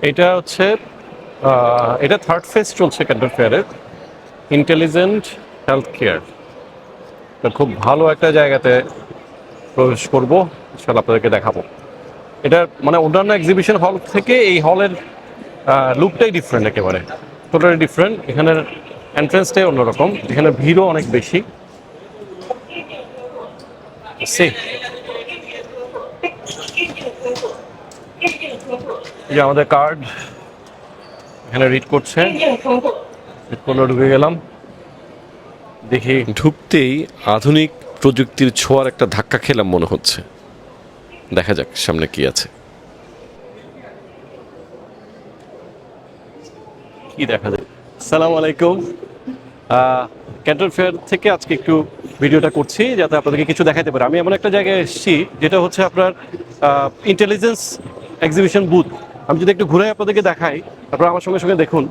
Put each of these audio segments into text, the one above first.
এটা হচ্ছে এটা থার্ড ফেজ চলছে ক্যান্টন ফেয়ারের, ইন্টেলিজেন্ট হেলথ কেয়ার। খুব ভালো একটা জায়গাতে প্রবেশ করব, ইনশাআল্লাহ আপনাদেরকে দেখাবো। এটা মানে অন্যান্য এক্সিবিশন হল থেকে এই হলের লুকটাই ডিফারেন্ট, একেবারে টোটালি ডিফারেন্ট। এখানের এন্ট্রেন্সটাই অন্যরকম, এখানে ভিড়ও অনেক বেশি। এই যে আমাদের কার্ড এখানে রিড করছে, রিড করলে ঢুকে গেলাম। দেখি ঢুকতেই আধুনিক প্রযুক্তির ছোঁয়ার একটা ধাক্কা খেলাম মনে হচ্ছে। দেখা যাক সামনে কি আছে। কি দেখা যায়। আসসালামু আলাইকুম। ক্যান্টন ফেয়ার থেকে আজকে একটু ভিডিওটা করছি যাতে আপনাদেরকে কিছু দেখাতে পারে। আমি এমন একটা জায়গায় এসেছি যেটা হচ্ছে আপনার ইন্টেলিজেন্স এক্সিবিশন বুথ। আমি যদি একটু ঘুরে আপনাদেরকে দেখাই, আপনারা আমার সঙ্গে সঙ্গে দেখুন।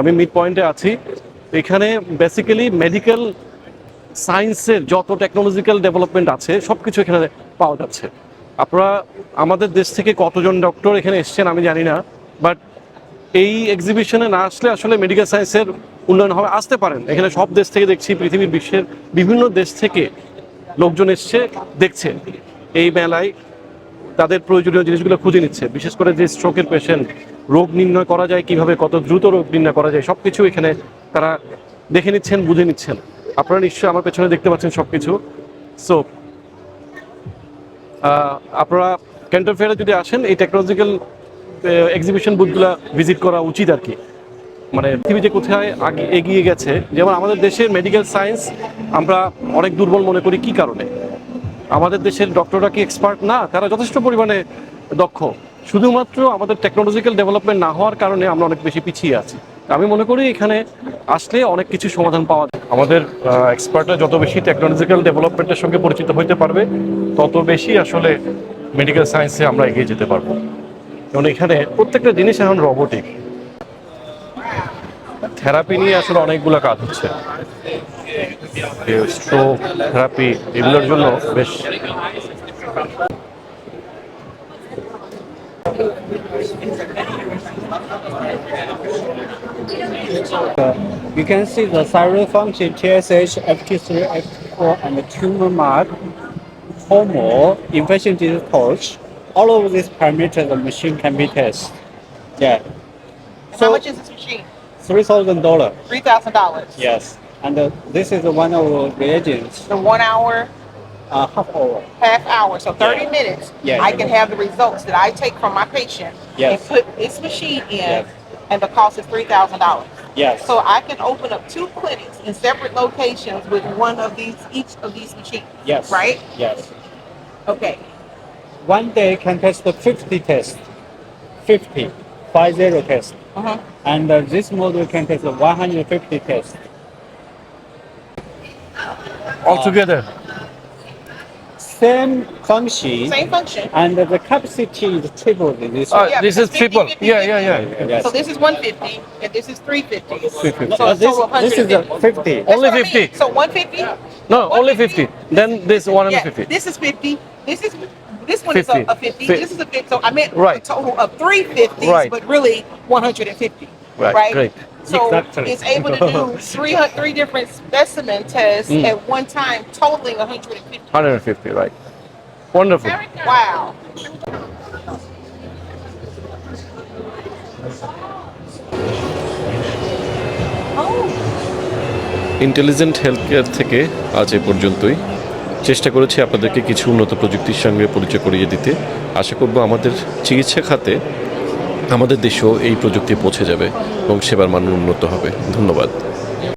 আমি মিড পয়েন্টে আছি। এখানে বেসিক্যালি মেডিকেল সায়েন্সের যত টেকনোলজিক্যাল ডেভেলপমেন্ট আছে সব কিছু এখানে পাওয়া যাচ্ছে। আপনারা আমাদের দেশ থেকে কতজন ডক্টর এখানে এসছেন আমি জানি না, বাট এই এক্সিবিশনে না আসলে আসলে মেডিকেল সায়েন্সের উন্নয়ন হবে। আসতে পারেন, এখানে সব দেশ থেকে দেখছি, পৃথিবীর বিশ্বের বিভিন্ন দেশ থেকে লোকজন এসছে, দেখছে এই মেলায়, তাদের প্রয়োজনীয় জিনিসগুলো খুঁজে নিচ্ছে। বিশেষ করে যে স্ট্রোকের পেশেন্ট, রোগ নির্ণয় করা যায় কিভাবে, কত দ্রুত রোগ নির্ণয় করা যায়, সব কিছু এখানে তারা দেখে নিচ্ছেন, বুঝে নিচ্ছেন। আপনারা নিশ্চয়ই আমার পেছনে দেখতে পাচ্ছেন সব কিছু। সো আপনারা ক্যান্টন ফেয়ারে যদি আসেন, এই টেকনোলজিক্যাল এক্সিবিশন বুথগুলো ভিজিট করা উচিত আর কি। মানে পৃথিবী যে কোথায় আগে এগিয়ে গেছে, যেমন আমাদের দেশের মেডিকেল সায়েন্স আমরা অনেক দুর্বল মনে করি। কি কারণে? আমাদের দেশের ডক্টররা কি এক্সপার্ট না? তারা যথেষ্ট পরিমাণে দক্ষ, শুধুমাত্র আমাদের টেকনোলজিক্যাল ডেভেলপমেন্ট না হওয়ার কারণে আমরা অনেক বেশি পিছিয়ে আছি। আমি মনে করি এখানে আসলে অনেক কিছু সমাধান পাওয়া যায়। আমাদের এক্সপার্টরা যত বেশি টেকনোলজিক্যাল ডেভেলপমেন্টের সঙ্গে পরিচিত হতে পারবে, তত বেশি আসলে মেডিকেল সায়েন্সে আমরা এগিয়ে যেতে পারবো। কারণ এখানে প্রত্যেকটা জিনিস এখন রোবোটিক। থেরাপি নিয়ে আসলে অনেকগুলো কাজ হচ্ছে, স্ট্রোক থেরাপি, এগুলোর জন্য বেশ। You can see the thyroid function, TSH, FT3, FT4, and the tumor mark, hormone, infection disease pulse. All of these parameters the machine can be tested. Yeah. How much is this machine? $3,000. $3,000. Yes. And this is one of the reagents. The 1 hour, Half hour. half hour, so 30 minutes. Yeah. I can have the results that I take from my patient Yes. and put this machine in, Yes. and the cost is $3,000. Yes. So I can open up 2 clinics in separate locations with each of these machines. Yes. Right? Yes. Okay. One day can test the 50 tests. 50 tests. And this model can test the 150 tests. All together. Same function. Same function. And the capacity is triple in this one. Yeah, This is because triple. 50, Yeah. Yes. So this is 150 and this is 350. 350. So a This, total of this is 150. a 50. That's Only what I 50. mean. So 150. No, only 50. Then this Yeah, 150. this is 50. This one is 50. a 50. This is a 50. So I meant Right. a total of 350s, Right. but really 150. Right, great. So Exactly. it's able to do three different specimen tests at one time, totaling 150. 150, right. Wonderful. Wow. Intelligent health care থেকে আজ এ পর্যন্তই। চেষ্টা করেছি আপনাদেরকে কিছু উন্নত প্রযুক্তির সঙ্গে পরিচয় করিয়ে দিতে। আশা করব আমাদের চিকিৎসা খাতে আমাদের দেশেও এই প্রযুক্তি পৌঁছে যাবে এবং সেবার মান উন্নত হবে। ধন্যবাদ।